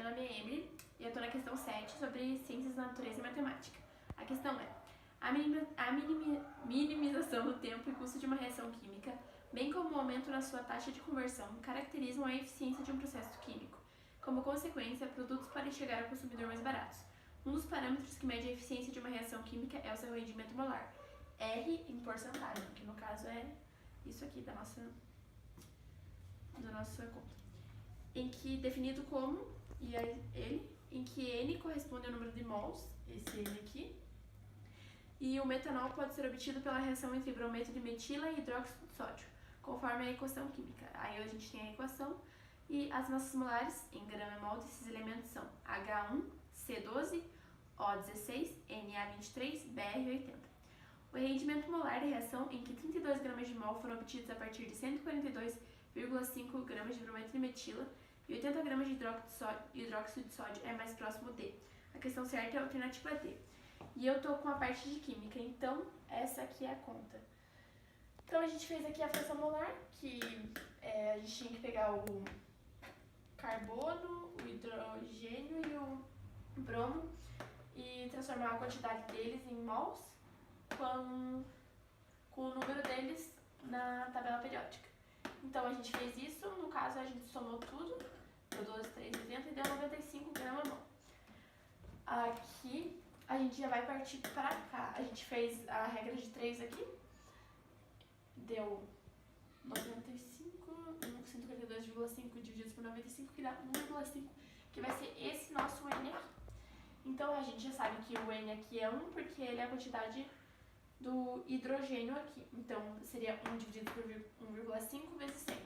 meu nome é Emily e eu estou na questão 7 sobre ciências da natureza e matemática. A questão é: a minimização do tempo e custo de uma reação química, bem como o aumento na sua taxa de conversão, caracterizam a eficiência de um processo químico. Como consequência, produtos podem chegar ao consumidor mais baratos. Um dos parâmetros que mede a eficiência de uma reação química é o seu rendimento molar, R em porcentagem, que no caso é isso aqui da nossa conta. Em que, definido como, em que N corresponde ao número de mols, esse N aqui, e o metanol pode ser obtido pela reação entre brometo de metila e hidróxido de sódio, conforme a equação química. Aí a gente tem a equação e as massas molares em grama-mol desses elementos são H1C12, O16, Na23, Br80. O rendimento molar da reação em que 32 gramas de mol foram obtidos a partir de 142,5 gramas de brometo de metila e 80 gramas de hidróxido de sódio é mais próximo de. A questão certa é a alternativa D. E eu tô com a parte de química, então essa aqui é a conta. Então a gente fez aqui a fração molar, que a gente tinha que pegar o carbono, o hidrogênio e o bromo e transformar a quantidade deles em mols com o número deles na tabela periódica. Então a gente fez isso, no caso a gente somou tudo, deu 12, 3, 80 e deu 95 gramas mol. Aqui a gente já vai partir para cá. A gente fez a regra de 3 aqui, deu 95, 142,5 divididos por 95, que dá 1,5, que vai ser esse nosso N aqui. Então a gente já sabe que o N aqui é 1, porque ele é a quantidade do hidrogênio aqui. Então seria 1 dividido por 1,5 vezes 100.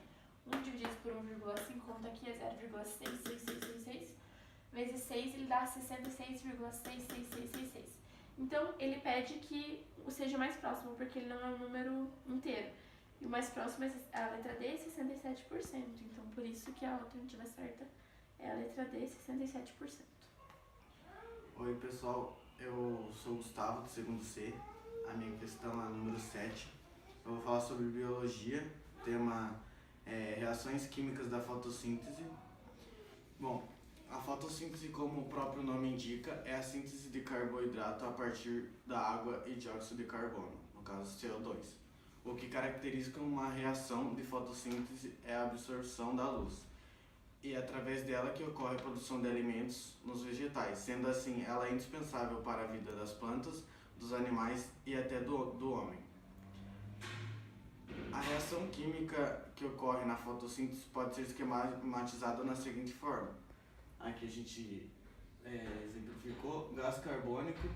1 dividido por 1,5, conta aqui, é 0,66666. Vezes 6, ele dá 66,66666. Então, ele pede que seja mais próximo, porque ele não é um número inteiro. E o mais próximo, a letra D, é 67%. Então, por isso que a alternativa certa é a letra D, 67%. Oi, pessoal. Eu sou o Gustavo, do segundo C. A minha questão é a número 7. Eu vou falar sobre biologia, tema reações químicas da fotossíntese. Bom, a fotossíntese, como o próprio nome indica, é a síntese de carboidrato a partir da água e dióxido de carbono, no caso CO2. O que caracteriza uma reação de fotossíntese é a absorção da luz, e é através dela que ocorre a produção de alimentos nos vegetais. Sendo assim, ela é indispensável para a vida das plantas, dos animais e até do homem. A reação química que ocorre na fotossíntese pode ser esquematizada da seguinte forma. Aqui a gente exemplificou: gás carbônico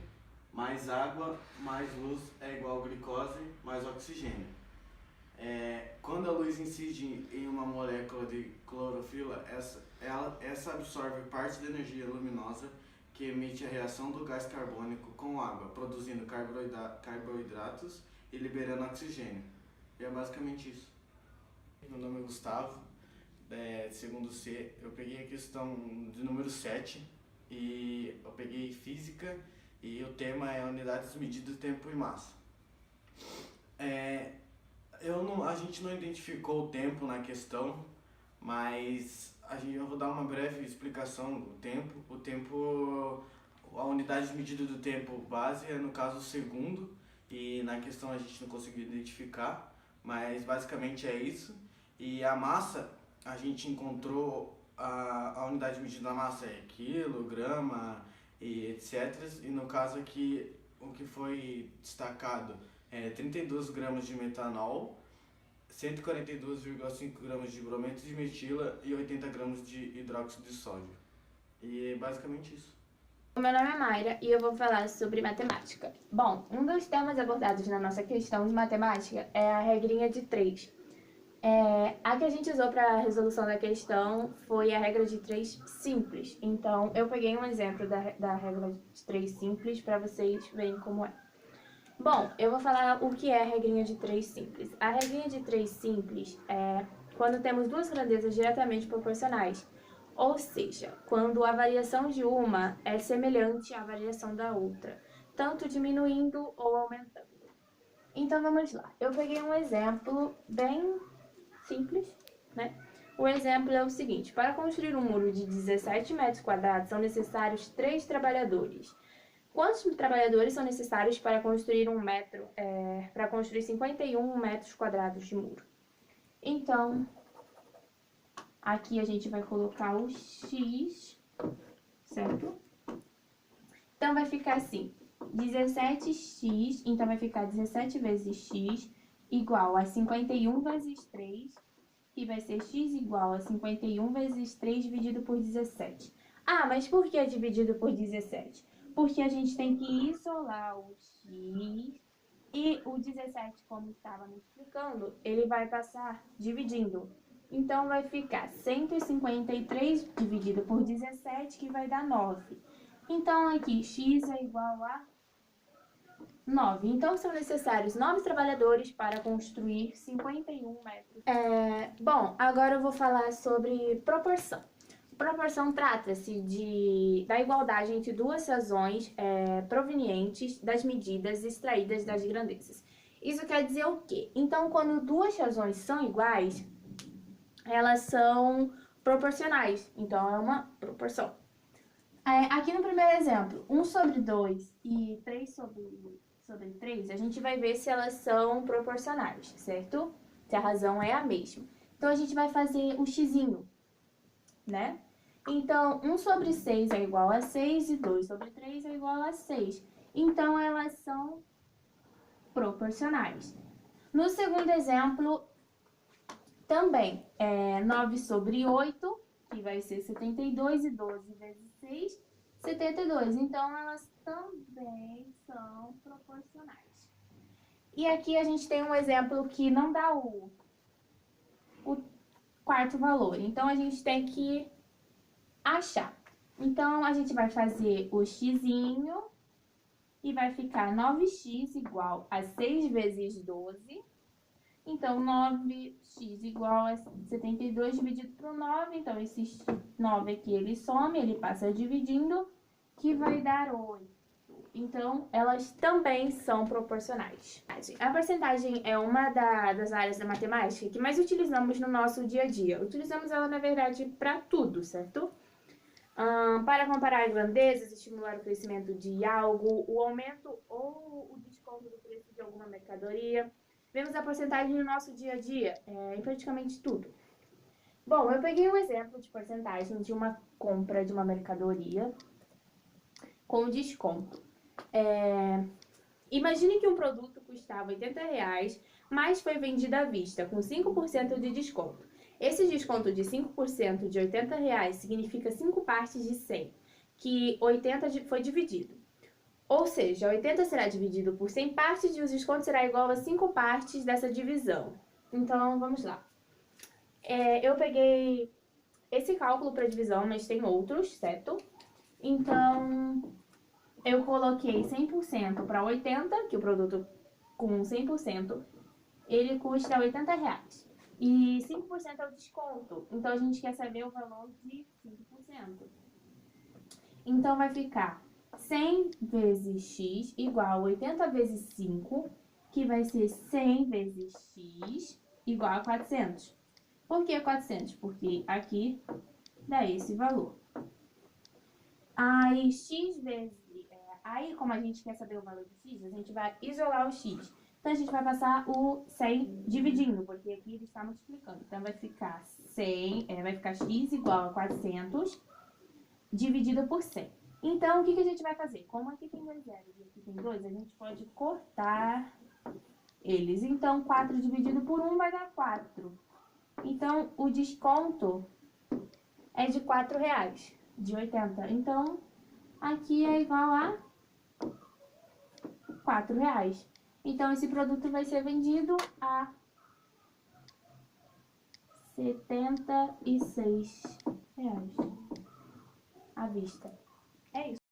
mais água mais luz é igual a glicose mais oxigênio. Quando a luz incide em uma molécula de clorofila, essa absorve parte da energia luminosa que emite a reação do gás carbônico com água, produzindo carboidratos e liberando oxigênio. E é basicamente isso. Meu nome é Gustavo, segundo C. Eu peguei a questão de número 7 e eu peguei física e o tema é unidades medidas de tempo e massa. A gente não identificou o tempo na questão, mas eu vou dar uma breve explicação do tempo. A unidade de medida do tempo base é, no caso, o segundo, e na questão a gente não conseguiu identificar, mas basicamente é isso. E a massa, a gente encontrou a unidade de medida da massa é quilo, grama e etc. E no caso aqui, o que foi destacado é 32 gramas de metanol, 142,5 gramas de brometo de metila e 80 gramas de hidróxido de sódio. E é basicamente isso. O meu nome é Mayra e eu vou falar sobre matemática. Bom, um dos temas abordados na nossa questão de matemática é a regrinha de 3. A que a gente usou para a resolução da questão foi a regra de 3 simples. Então, eu peguei um exemplo da regra de 3 simples para vocês verem como é. Bom, eu vou falar o que é a regrinha de 3 simples. A regrinha de 3 simples é quando temos duas grandezas diretamente proporcionais, ou seja, quando a variação de uma é semelhante à variação da outra, tanto diminuindo ou aumentando. Então vamos lá, eu peguei um exemplo bem simples, né? O exemplo é o seguinte: para construir um muro de 17 metros quadrados são necessários 3 trabalhadores. Quantos trabalhadores são necessários para construir para construir 51 metros quadrados de muro? Então, aqui a gente vai colocar o x, certo? Então, vai ficar assim, 17x, então vai ficar 17 vezes x igual a 51 vezes 3, que vai ser x igual a 51 vezes 3 dividido por 17. Ah, mas por que é dividido por 17? Porque a gente tem que isolar o x e o 17, como estava me explicando, ele vai passar dividindo. Então, vai ficar 153 dividido por 17, que vai dar 9. Então, aqui, x é igual a 9. Então, são necessários 9 trabalhadores para construir 51 metros. Bom, agora eu vou falar sobre proporção. Proporção trata-se da igualdade entre duas razões provenientes das medidas extraídas das grandezas. Isso quer dizer o quê? Então, quando duas razões são iguais, elas são proporcionais. Então, é uma proporção. Aqui no primeiro exemplo, 1 sobre 2 e 3 sobre 3, a gente vai ver se elas são proporcionais, certo? Se a razão é a mesma. Então, a gente vai fazer o xizinho, né? Então, 1 sobre 6 é igual a 6 e 2 sobre 3 é igual a 6. Então, elas são proporcionais. No segundo exemplo, também, 9 sobre 8, que vai ser 72, e 12 vezes 6, 72. Então, elas também são proporcionais. E aqui a gente tem um exemplo que não dá o quarto valor. Então, a gente tem que achar. Então, a gente vai fazer o xizinho e vai ficar 9x igual a 6 vezes 12. Então, 9x igual a 72 dividido por 9. Então, esse 9 aqui, ele some, ele passa dividindo, que vai dar 8. Então, elas também são proporcionais. A porcentagem é uma das áreas da matemática que mais utilizamos no nosso dia a dia. Utilizamos ela, na verdade, para tudo, certo? Para comparar grandezas, estimular o crescimento de algo, o aumento ou o desconto do preço de alguma mercadoria. Vemos a porcentagem no nosso dia a dia, em praticamente tudo. Bom, eu peguei um exemplo de porcentagem de uma compra de uma mercadoria com desconto. Imagine que um produto custava R$80, mas foi vendido à vista, com 5% de desconto. Esse desconto de 5% de R$80 significa 5 partes de 100, que 80 foi dividido. Ou seja, 80 será dividido por 100 partes e o desconto será igual a 5 partes dessa divisão. Então, vamos lá. Eu peguei esse cálculo para divisão, mas tem outros, certo? Então, eu coloquei 100% para 80, que o produto com 100%, ele custa R$80. E 5% é o desconto. Então, a gente quer saber o valor de 5%. Então, vai ficar 100 vezes x igual a 80 vezes 5, que vai ser 100 vezes x igual a 400. Por que 400? Porque aqui dá esse valor. Aí, aí, como a gente quer saber o valor de x, a gente vai isolar o x. Então, a gente vai passar o 100 dividindo, porque aqui ele está multiplicando. Então, vai ficar 100, vai ficar x igual a 400 dividido por 100. Então, o que a gente vai fazer? Como aqui tem 2 zeros e aqui tem 2, a gente pode cortar eles. Então, 4 dividido por 1 vai dar 4. Então, o desconto é de R$4, de 80. Então, aqui é igual a R$4. Então, esse produto vai ser vendido a R$76 à vista. É isso.